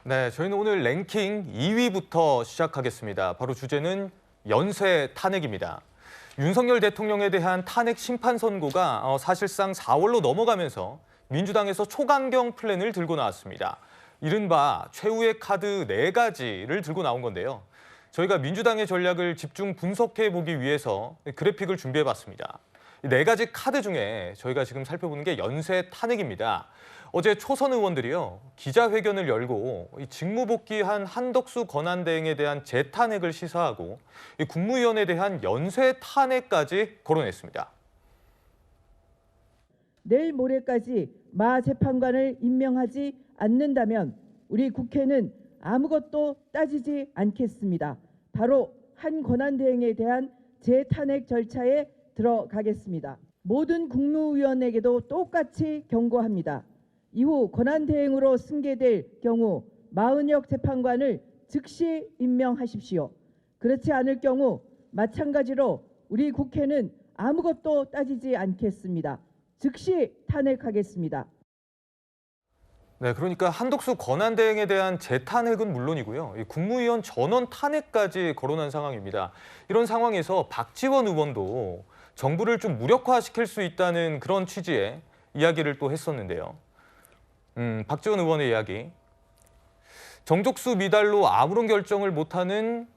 네, 저희는 오늘 랭킹 2위부터 시작하겠습니다. 바로 주제는 연쇄 탄핵입니다. 윤석열 대통령에 대한 탄핵 심판 선고가 사실상 4월로 넘어가면서 민주당에서 초강경 플랜을 들고 나왔습니다. 이른바 최후의 카드 4가지를 들고 나온 건데요. 저희가 민주당의 전략을 집중 분석해 보기 위해서 그래픽을 준비해봤습니다. 이 4가지 카드 중에 저희가 지금 살펴보는 게 연쇄 탄핵입니다. 어제 초선 의원들이요, 기자회견을 열고 직무복귀한 한덕수 권한대행에 대한 재탄핵을 시사하고 국무위원에 대한 연쇄 탄핵까지 거론했습니다. 내일 모레까지 마 재판관을 임명하지 않는다면 우리 국회는 아무것도 따지지 않겠습니다. 바로 한 권한대행에 대한 재탄핵 절차에 들어가겠습니다. 모든 국무위원에게도 똑같이 경고합니다. 이후 권한대행으로 승계될 경우 마은혁 재판관을 즉시 임명하십시오. 그렇지 않을 경우 마찬가지로 우리 국회는 아무것도 따지지 않겠습니다. 즉시 탄핵하겠습니다. 네, 그러니까 한덕수 권한대행에 대한 재탄핵은 물론이고요, 이 국무위원 전원 탄핵까지 거론한 상황입니다. 이런 상황에서 박지원 의원도 정부를 좀 무력화시킬 수 있다는 그런 취지의 이야기를 또 했었는데요. 박지원 의원의 이야기. 정족수 미달로 아무런 결정을 못하는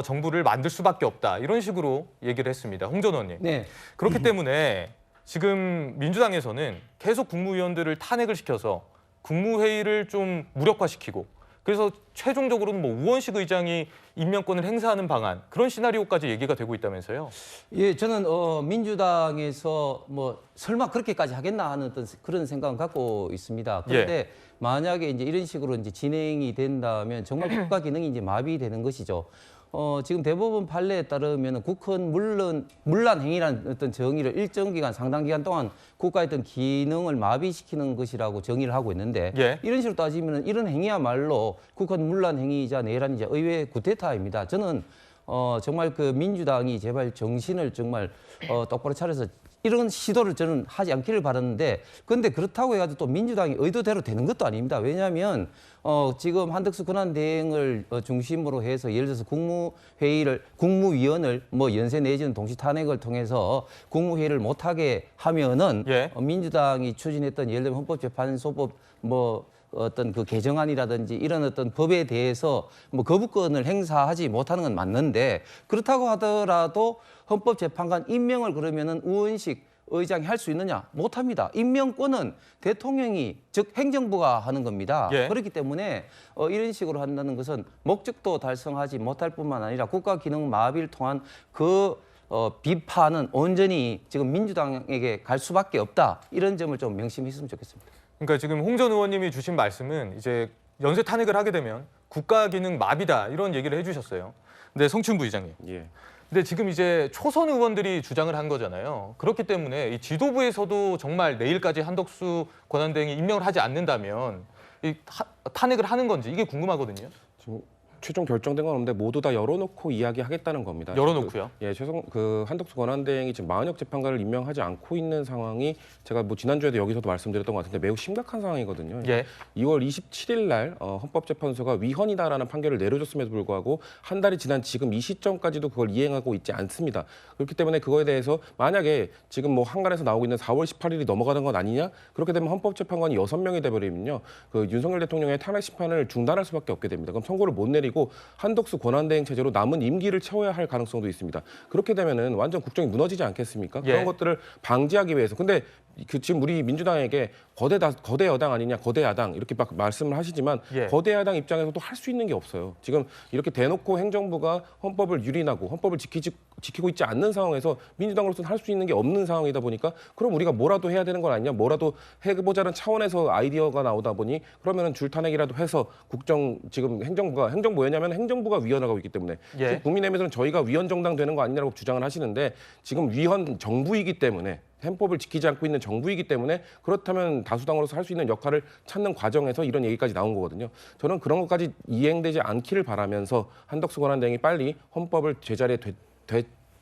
정부를 만들 수밖에 없다. 이런 식으로 얘기를 했습니다. 홍 전 의원님. 네. 그렇기 때문에 지금 민주당에서는 계속 국무위원들을 탄핵을 시켜서 국무회의를 좀 무력화시키고, 그래서 최종적으로는 뭐 우원식 의장이 임명권을 행사하는 방안, 그런 시나리오까지 얘기가 되고 있다면서요? 예, 저는 민주당에서 뭐 설마 그렇게까지 하겠나 하는 어떤 그런 생각을 갖고 있습니다. 그런데 만약에 이제 이런 식으로 이제 진행이 된다면 정말 국가 기능이 이제 마비되는 것이죠. 지금 대법원 판례에 따르면 국헌 문란 행위라는 어떤 정의를 일정 기간, 상당 기간 동안 국가의 어떤 기능을 마비시키는 것이라고 정의를 하고 있는데, 이런 식으로 따지면 이런 행위야말로 국헌 문란 행위이자 내란 이제 의회 구테타입니다. 저는 정말 그 민주당이 제발 정신을 정말 똑바로 차려서 이런 시도를 저는 하지 않기를 바라는데, 그런데 그렇다고 해가지고 또 민주당이 의도대로 되는 것도 아닙니다. 왜냐하면 지금 한덕수 권한대행을 중심으로 해서 예를 들어서 국무위원을 뭐 연쇄 내지는 동시 탄핵을 통해서 국무회의를 못하게 하면은 민주당이 추진했던 예를 들면 헌법재판소법 뭐 어떤 그 개정안이라든지 이런 어떤 법에 대해서 뭐 거부권을 행사하지 못하는 건 맞는데, 그렇다고 하더라도 헌법재판관 임명을 그러면은 우원식 의장이 할 수 있느냐? 못합니다. 임명권은 대통령이, 즉 행정부가 하는 겁니다. 그렇기 때문에 이런 식으로 한다는 것은 목적도 달성하지 못할 뿐만 아니라 국가 기능 마비를 통한 그 비판은 온전히 지금 민주당에게 갈 수밖에 없다. 이런 점을 좀 명심했으면 좋겠습니다. 그러니까 지금 홍 전 의원님이 주신 말씀은 이제 연쇄 탄핵을 하게 되면 국가 기능 마비다, 이런 얘기를 해주셨어요. 근데 성춘 부의장님. 근데 지금 이제 초선 의원들이 주장을 한 거잖아요. 그렇기 때문에 이 지도부에서도 정말 내일까지 한덕수 권한대행이 임명을 하지 않는다면 이 탄핵을 하는 건지, 이게 궁금하거든요. 지금 최종 결정된 건 없는데 모두 다 열어놓고 이야기하겠다는 겁니다. 열어놓고요? 한덕수 권한대행이 지금 마은혁 재판관을 임명하지 않고 있는 상황이, 제가 뭐 지난주에도 여기서도 말씀드렸던 것 같은데 매우 심각한 상황이거든요. 2월 27일 날 헌법재판소가 위헌이다라는 판결을 내려줬음에도 불구하고 한 달이 지난 지금 이 시점까지도 그걸 이행하고 있지 않습니다. 그렇기 때문에 그거에 대해서 만약에 지금 뭐 한간에서 나오고 있는 4월 18일이 넘어가는 건 아니냐? 그렇게 되면 헌법재판관이 6명이 돼버리면요, 그 윤석열 대통령의 탄핵 심판을 중단할 수밖에 없게 됩니다. 그럼 선고를 못 내리고 한덕수 권한대행 체제로 남은 임기를 채워야 할 가능성도 있습니다. 그렇게 되면은 완전 국정이 무너지지 않겠습니까? 그런 것들을 방지하기 위해서. 근데 지금 우리 민주당에게 거대 여당 아니냐, 거대 야당 이렇게 막 말씀을 하시지만 거대 야당 입장에서도 할 수 있는 게 없어요. 지금 이렇게 대놓고 행정부가 헌법을 유린하고 헌법을 지키고 있지 않는 상황에서 민주당으로서는 할 수 있는 게 없는 상황이다 보니까, 그럼 우리가 뭐라도 해야 되는 건 아니냐, 뭐라도 해보자는 차원에서 아이디어가 나오다 보니 그러면은 줄탄핵이라도 해서 지금 행정부, 왜냐하면 행정부가 위헌하고 있기 때문에 지금 국민의힘에서는 저희가 위헌 정당 되는 거 아니냐고 주장을 하시는데, 지금 위헌 정부이기 때문에, 헌법을 지키지 않고 있는 정부이기 때문에, 그렇다면 다수당으로서 할 수 있는 역할을 찾는 과정에서 이런 얘기까지 나온 거거든요. 저는 그런 것까지 이행되지 않기를 바라면서 한덕수 권한대행이 빨리 헌법을 제자리에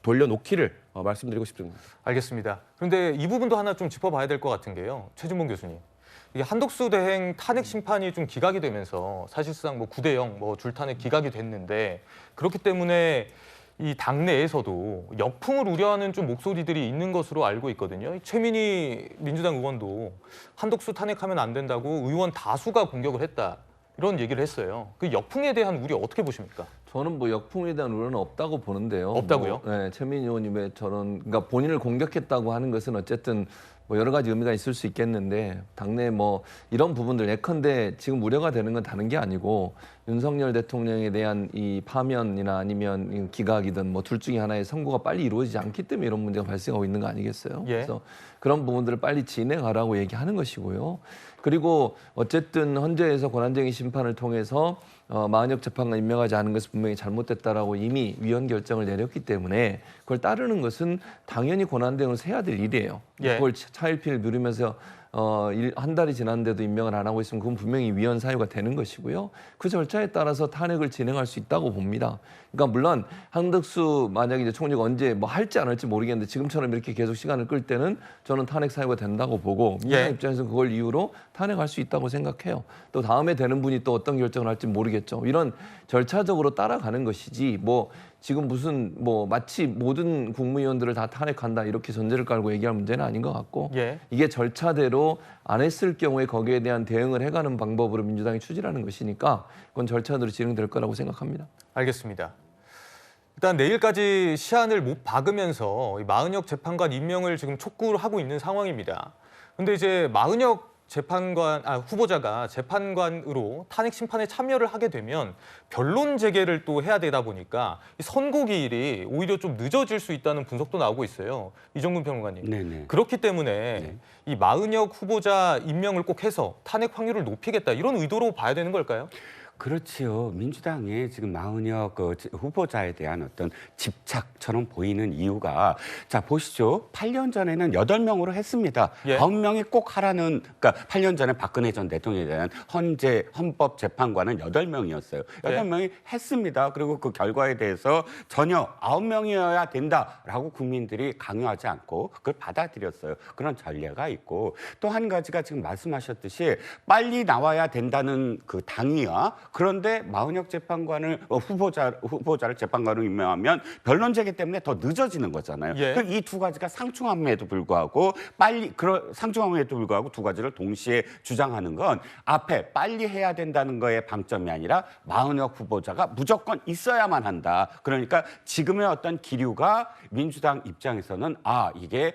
돌려놓기를 말씀드리고 싶습니다. 알겠습니다. 그런데 이 부분도 하나 좀 짚어봐야 될 것 같은 게요. 최진봉 교수님. 이게 한덕수 대행 탄핵 심판이 좀 기각이 되면서 사실상 뭐 9대0 뭐 줄탄핵 기각이 됐는데 그렇기 때문에 이 당내에서도 역풍을 우려하는 좀 목소리들이 있는 것으로 알고 있거든요. 최민희 민주당 의원도 한덕수 탄핵하면 안 된다고 의원 다수가 공격을 했다. 이런 얘기를 했어요. 그 역풍에 대한 우려 어떻게 보십니까? 저는 뭐 역풍에 대한 우려는 없다고 보는데요. 없다고요? 뭐, 네, 최민희 의원님의 저런 그러니까 본인을 공격했다고 하는 것은 어쨌든 뭐 여러 가지 의미가 있을 수 있겠는데 당내 뭐 이런 부분들 예컨대 지금 우려가 되는 건 다른 게 아니고 윤석열 대통령에 대한 이 파면이나 아니면 기각이든 뭐 둘 중에 하나의 선고가 빨리 이루어지지 않기 때문에 이런 문제가 발생하고 있는 거 아니겠어요? 예. 그래서 그런 부분들을 빨리 진행하라고 얘기하는 것이고요. 그리고 어쨌든 헌재에서 권한쟁의 심판을 통해서 마은혁 재판관 임명하지 않은 것은 분명히 잘못됐다라고 이미 위헌 결정을 내렸기 때문에 그걸 따르는 것은 당연히 권한대행으로서 해야 될 일이에요. 예. 그걸 차일피일 누리면서 한 달이 지났는데도 임명을 안 하고 있으면 그건 분명히 위헌 사유가 되는 것이고요. 그 절차에 따라서 탄핵을 진행할 수 있다고 봅니다. 그러니까 물론 한덕수 만약에 이제 총리가 언제 뭐 할지 안 할지 모르겠는데 지금처럼 이렇게 계속 시간을 끌 때는 저는 탄핵 사유가 된다고 보고 민주당 예. 입장에서 그걸 이유로 탄핵할 수 있다고 생각해요. 또 다음에 되는 분이 또 어떤 결정을 할지 모르겠죠. 이런 절차적으로 따라가는 것이지 뭐 지금 무슨 뭐 마치 모든 국무위원들을 다 탄핵한다 이렇게 전제를 깔고 얘기할 문제는 아닌 것 같고 예. 이게 절차대로 안 했을 경우에 거기에 대한 대응을 해가는 방법으로 민주당이 추진하는 것이니까 그건 절차대로 진행될 거라고 생각합니다. 알겠습니다. 일단 내일까지 시한을 못 박으면서 이 마은혁 재판관 임명을 지금 촉구를 하고 있는 상황입니다. 근데 이제 마은혁 후보자가 재판관으로 탄핵 심판에 참여를 하게 되면 변론 재개를 또 해야 되다 보니까 이 선고 기일이 오히려 좀 늦어질 수 있다는 분석도 나오고 있어요. 이정근 평론가님. 네네. 그렇기 때문에 네. 이 마은혁 후보자 임명을 꼭 해서 탄핵 확률을 높이겠다 이런 의도로 봐야 되는 걸까요? 그렇지요. 민주당의 지금 마은혁 후보자에 대한 어떤 집착처럼 보이는 이유가 자 보시죠. 8년 전에는 8명으로 했습니다. 예. 9명이 꼭 하라는 그러니까 8년 전에 박근혜 전 대통령에 대한 헌법 재판관은 8명이었어요. 8명이 했습니다. 그리고 그 결과에 대해서 전혀 9명이어야 된다라고 국민들이 강요하지 않고 그걸 받아들였어요. 그런 전례가 있고 또 한 가지가 지금 말씀하셨듯이 빨리 나와야 된다는 그 당위와 그런데 마은혁 재판관을 후보자를 재판관으로 임명하면 변론 재개 때문에 더 늦어지는 거잖아요. 예. 이 두 가지가 상충함에도 불구하고 상충함에도 불구하고 두 가지를 동시에 주장하는 건 앞에 빨리 해야 된다는 거에 방점이 아니라 마은혁 후보자가 무조건 있어야만 한다. 그러니까 지금의 어떤 기류가 민주당 입장에서는 이게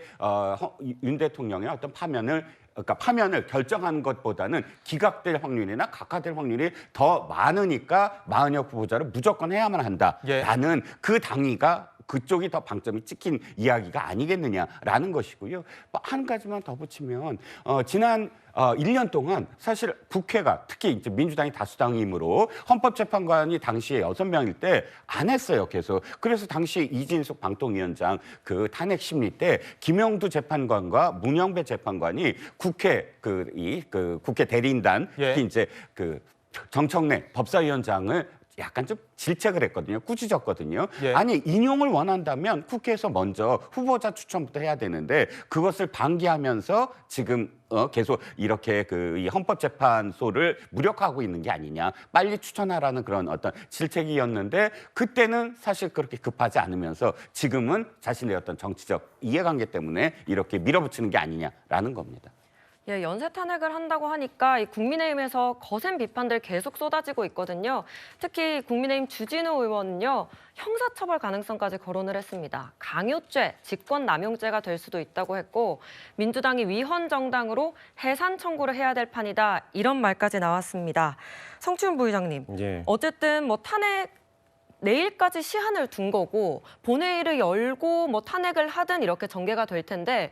윤 대통령의 어떤 파면을 결정하는 것보다는 기각될 확률이나 각하될 확률이 더 많으니까 마은혁 후보자를 무조건 해야만 한다라는 그 당위가 그쪽이 더 방점이 찍힌 이야기가 아니겠느냐라는 것이고요. 한 가지만 더 붙이면 지난 1년 동안 사실 국회가 특히 이제 민주당이 다수당이므로 헌법재판관이 당시에 6명일 때 안 했어요, 계속. 그래서 당시 이진숙 방통위원장 그 탄핵 심리 때 김영두 재판관과 문영배 재판관이 국회 국회 대리인단 특히 이제 그 정청래 법사위원장을 약간 좀 질책을 했거든요. 꾸짖었거든요. 예. 아니 인용을 원한다면 국회에서 먼저 후보자 추천부터 해야 되는데 그것을 방기하면서 지금 계속 이렇게 이 헌법재판소를 무력화하고 있는 게 아니냐. 빨리 추천하라는 그런 어떤 질책이었는데 그때는 사실 그렇게 급하지 않으면서 지금은 자신의 어떤 정치적 이해관계 때문에 이렇게 밀어붙이는 게 아니냐라는 겁니다. 예, 연쇄 탄핵을 한다고 하니까 이 국민의힘에서 거센 비판들 계속 쏟아지고 있거든요. 특히 국민의힘 주진우 의원은요. 형사처벌 가능성까지 거론을 했습니다. 강요죄, 직권남용죄가 될 수도 있다고 했고 민주당이 위헌 정당으로 해산 청구를 해야 될 판이다. 이런 말까지 나왔습니다. 성추윤 부의장님, 예. 어쨌든 뭐 탄핵 내일까지 시한을 둔 거고 본회의를 열고 뭐 탄핵을 하든 이렇게 전개가 될 텐데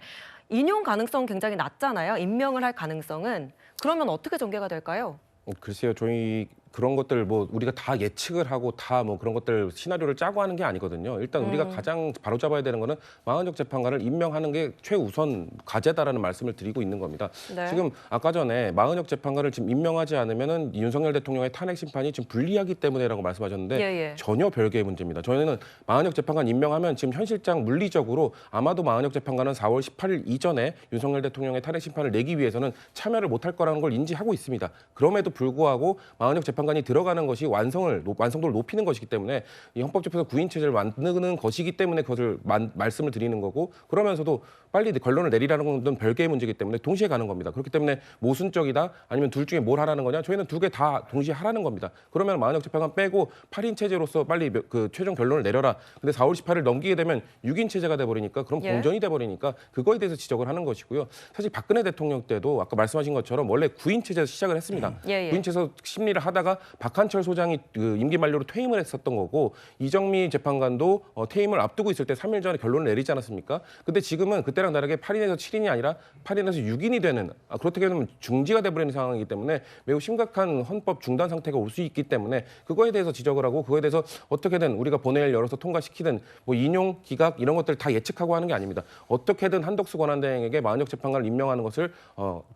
인용 가능성은 굉장히 낮잖아요. 임명을 할 가능성은. 그러면 어떻게 전개가 될까요? 글쎄요, 저희 그런 것들 뭐 우리가 다 예측을 하고 다 뭐 그런 것들 시나리오를 짜고 하는 게 아니거든요. 일단 우리가 가장 바로잡아야 되는 거는 마은혁 재판관을 임명하는 게 최우선 과제다라는 말씀을 드리고 있는 겁니다. 네. 지금 아까 전에 마은혁 재판관을 지금 임명하지 않으면은 윤석열 대통령의 탄핵 심판이 지금 불리하기 때문에라고 말씀하셨는데 예. 전혀 별개의 문제입니다. 저희는 마은혁 재판관 임명하면 지금 현 실장 물리적으로 아마도 마은혁 재판관은 4월 18일 이전에 윤석열 대통령의 탄핵 심판을 내기 위해서는 참여를 못할 거라는 걸 인지하고 있습니다. 그럼에도 불구하고 마은혁 재판관이 들어가는 것이 완성도를 높이는 것이기 때문에 이 헌법재판소 구인 체제를 만드는 것이기 때문에 그것을 말씀을 드리는 거고 그러면서도 빨리 결론을 내리라는 건 별개의 문제이기 때문에 동시에 가는 겁니다. 그렇기 때문에 모순적이다 아니면 둘 중에 뭘 하라는 거냐 저희는 두 개 다 동시에 하라는 겁니다. 그러면 마은혁 재판관 빼고 8인 체제로서 빨리 그 최종 결론을 내려라. 근데 4월 18일 넘기게 되면 6인 체제가 돼버리니까 그럼 예. 공전이 돼버리니까 그거에 대해서 지적을 하는 것이고요. 사실 박근혜 대통령 때도 아까 말씀하신 것처럼 원래 9인 체제에서 시작을 했습니다. 예. 9인 체제에서 심리를 하다가 박한철 소장이 그 임기 만료로 퇴임을 했었던 거고 이정미 재판관도 퇴임을 앞두고 있을 때 3일 전에 결론을 내리지 않았습니까? 근데 지금은 그때랑 다르게 8인에서 7인이 아니라 8인에서 6인이 되는 그렇게 되면 중지가 돼버리는 상황이기 때문에 매우 심각한 헌법 중단 상태가 올 수 있기 때문에 그거에 대해서 지적을 하고 그거에 대해서 어떻게든 우리가 본회의를 열어서 통과시키든 뭐 인용, 기각 이런 것들 다 예측하고 하는 게 아닙니다. 어떻게든 한덕수 권한대행에게 마은혁 재판관을 임명하는 것을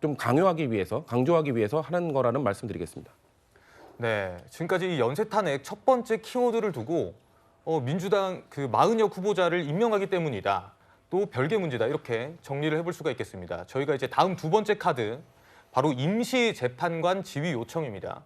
좀 강조하기 위해서 하는 거라는 말씀드리겠습니다. 네, 지금까지 이 연쇄 탄핵 첫 번째 키워드를 두고 민주당 그 마은혁 후보자를 임명하기 때문이다. 또 별개 문제다. 이렇게 정리를 해볼 수가 있겠습니다. 저희가 이제 다음 두 번째 카드 바로 임시 재판관 지위 요청입니다.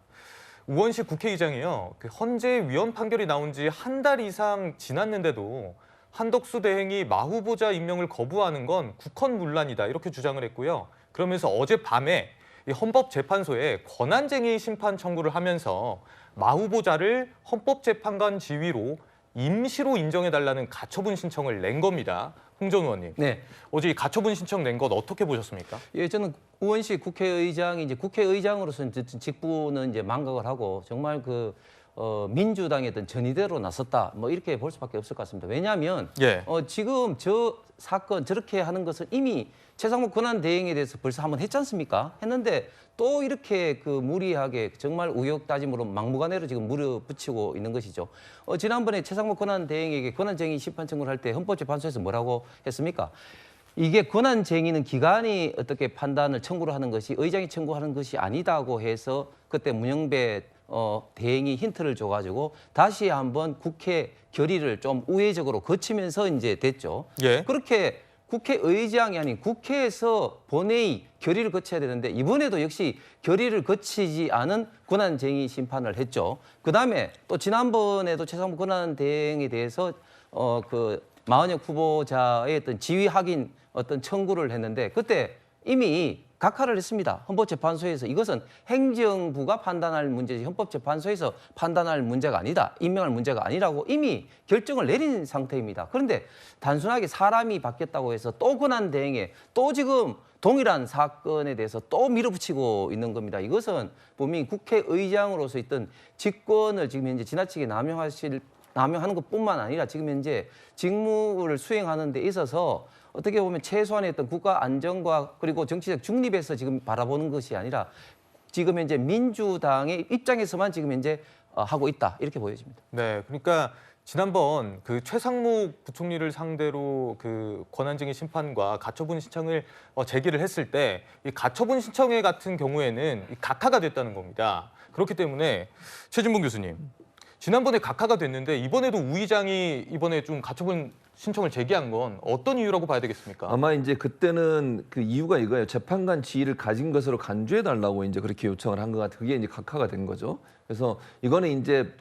우원식 국회의장이요. 그 헌재 위헌 판결이 나온 지 한 달 이상 지났는데도 한덕수 대행이 마 후보자 임명을 거부하는 건 국헌문란이다. 이렇게 주장을 했고요. 그러면서 어젯밤에 이 헌법재판소에 권한쟁의 심판 청구를 하면서 마 후보자를 헌법재판관 지위로 임시로 인정해달라는 가처분 신청을 낸 겁니다. 홍 전 의원님. 네. 어제 이 가처분 신청 낸 것 어떻게 보셨습니까? 예, 저는 우원식 국회의장이 이제 국회의장으로서 이제 직분은 이제 망각을 하고 정말 민주당의 어떤 전의대로 나섰다. 뭐 이렇게 볼 수밖에 없을 것 같습니다. 왜냐하면 예. 지금 저 사건 저렇게 하는 것은 이미 최상목 권한대행에 대해서 벌써 한번 했지 않습니까? 했는데 또 이렇게 무리하게 정말 우역 따짐으로 막무가내로 지금 물어붙이고 있는 것이죠. 지난번에 최상목 권한대행에게 권한쟁의 심판 청구를 할 때 헌법재판소에서 뭐라고 했습니까? 이게 권한쟁의는 기관이 어떻게 판단을 청구를 하는 것이 의장이 청구하는 것이 아니다고 해서 그때 문영배 대행이 힌트를 줘가지고 다시 한번 국회 결의를 좀 우회적으로 거치면서 이제 됐죠. 예. 그렇게 국회의장이 아닌 국회에서 본회의 결의를 거쳐야 되는데 이번에도 역시 결의를 거치지 않은 권한쟁의 심판을 했죠. 그다음에 또 지난번에도 최상목 권한대행에 대해서 마은혁 후보자의 어떤 지위 확인 어떤 청구를 했는데 그때 이미 각하를 했습니다. 헌법재판소에서 이것은 행정부가 판단할 문제지 헌법재판소에서 판단할 문제가 아니다. 임명할 문제가 아니라고 이미 결정을 내린 상태입니다. 그런데 단순하게 사람이 바뀌었다고 해서 또 권한대행에 또 지금 동일한 사건에 대해서 또 밀어붙이고 있는 겁니다. 이것은 분명히 국회의장으로서 있던 직권을 지금 현재 지나치게 남용하는 것뿐만 아니라 지금 현재 직무를 수행하는 데 있어서 어떻게 보면 최소한의 어떤 국가 안정과 그리고 정치적 중립에서 지금 바라보는 것이 아니라 지금 현재 민주당의 입장에서만 지금 현재 하고 있다 이렇게 보여집니다. 네, 그러니까 지난번 최상목 부총리를 상대로 권한쟁의 심판과 가처분 신청을 제기를 했을 때 이 가처분 신청회 같은 경우에는 각하가 됐다는 겁니다. 그렇기 때문에 최진봉 교수님, 지난번에 각하가 됐는데 이번에도 우 의장이 이번에 좀 가처분 신청을 제기한 건 어떤 이유라고 봐야 되겠습니까? 아마 이제 그때는 그 이유가 이거예요. 재판관 지위를 가진 것으로 간주해 달라고 이제 그렇게 요청을 한 것 같아요. 그게 이제 각하가 된 거죠. 그래서 이거는 이제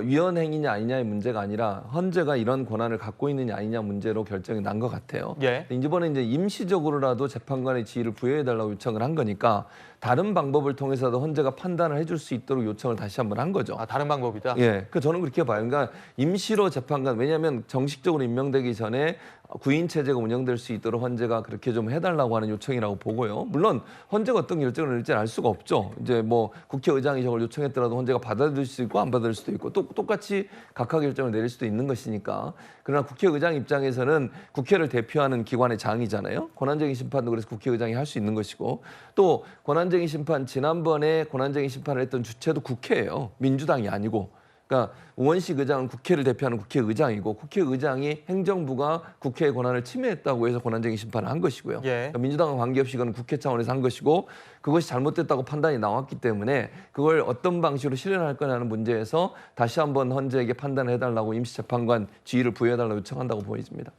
위헌 행위냐 아니냐의 문제가 아니라 헌재가 이런 권한을 갖고 있느냐 아니냐 문제로 결정이 난 것 같아요. 예. 이번에 이제 임시적으로라도 재판관의 지위를 부여해 달라고 요청을 한 거니까 다른 방법을 통해서도 헌재가 판단을 해줄 수 있도록 요청을 다시 한번 한 거죠. 다른 방법이다? 예, 저는 그렇게 봐요. 그러니까 임시로 재판관 왜냐하면 정식적으로 임명 임명되기 전에 구인 체제가 운영될 수 있도록 헌재가 그렇게 좀 해달라고 하는 요청이라고 보고요. 물론 헌재가 어떤 결정을 할지 알 수가 없죠. 이제 뭐 국회의장이 저걸 요청했더라도 헌재가 받아들일 수도 있고 안 받아들일 수도 있고 똑같이 각하 결정을 내릴 수도 있는 것이니까. 그러나 국회의장 입장에서는 국회를 대표하는 기관의 장이잖아요. 권한쟁의 심판도 그래서 국회의장이 할 수 있는 것이고 또 권한쟁의 심판 지난번에 권한쟁의 심판을 했던 주체도 국회예요. 민주당이 아니고. 그러니까 우원식 의장은 국회를 대표하는 국회의장이고 국회의장이 행정부가 국회의 권한을 침해했다고 해서 권한쟁의 심판을 한 것이고요. 그러니까 민주당과 관계없이 이건 국회 차원에서 한 것이고 그것이 잘못됐다고 판단이 나왔기 때문에 그걸 어떤 방식으로 실현할 거냐는 문제에서 다시 한번 헌재에게 판단을 해달라고 임시재판관 지위를 부여해달라고 요청한다고 보여집니다.